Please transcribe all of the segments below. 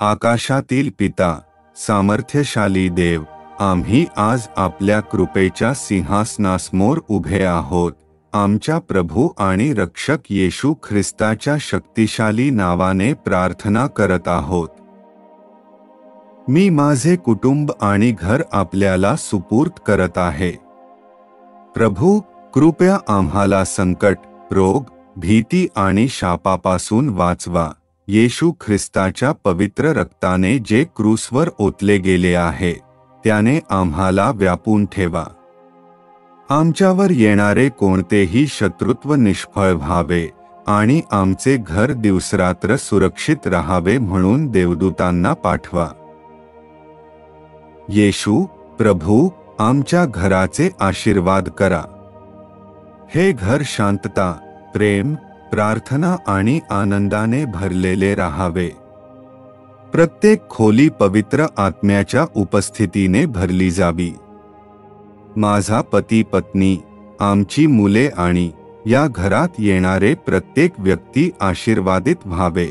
आकाशातील पिता, सामर्थ्यशाली देव, आम्ही आज आपल्या कृपेच्या सिंहासनासमोर उभे आहोत. आमच्या प्रभू आणि रक्षक येशू ख्रिस्ताच्या शक्तिशाली नावाने प्रार्थना करत आहोत. मी माझे कुटुंब आणि घर आपल्याला सुपूर्द करत आहे. प्रभू, कृपया आम्हाला संकट, रोग, भीती आणि शापापासून वाचवा. येशू ख्रिस्ताच्या पवित्र रक्ताने जे क्रूसवर ओतले गेले आहे, त्याने आम्हाला व्यापून ठेवा. आमच्यावर येणारे कोणतेही शत्रुत्व निष्फळ व्हावे आणि आमचे घर दिवसरात्र सुरक्षित राहावे म्हणून देवदूतांना पाठवा. येशू, प्रभू, आमच्या घराचे आशीर्वाद करा. हे घर शांतता, प्रेम, प्रार्थना आणि आनंदाने भरलेले राहावे. प्रत्येक खोली पवित्र आत्म्याच्या उपस्थितीने भरली जावी. माझा पती पत्नी, आमची मुले आणि या घरात येणारे प्रत्येक व्यक्ती आशीर्वादित व्हावे.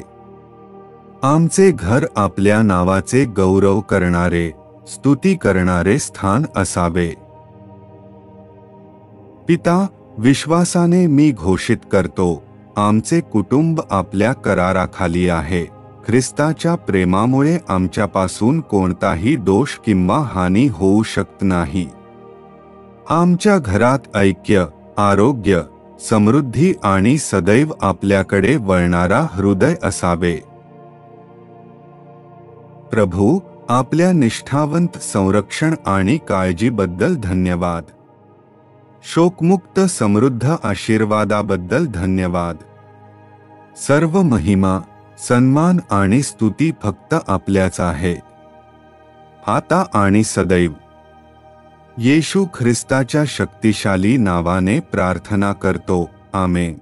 आमचे घर आपल्या नावाचे गौरव करणारे, स्तुती करणारे स्थान असावे. पिता, विश्वासाने मी घोषित करतो, आमचे कुटुंब आपल्या कराराखाली आहे. ख्रिस्ताच्या प्रेमामुळे आमच्यापासून कोणताही दोष किंवा हानी होऊ शकत नाही. आमच्या घरात ऐक्य, आरोग्य, समृद्धी आणि सदैव आपल्याकडे वळणारा हृदय असावे. प्रभू, आपल्या निष्ठावंत संरक्षण आणि काळजीबद्दल धन्यवाद. शोकमुक्त समृद्ध आशीर्वादाबद्दल धन्यवाद. सर्व महिमा, सन्मान आणि स्तुती फक्त आपल्याच आहे, आता आणि सदैव. येशू ख्रिस्ताच्या शक्तिशाली नावाने प्रार्थना करतो. आमेन.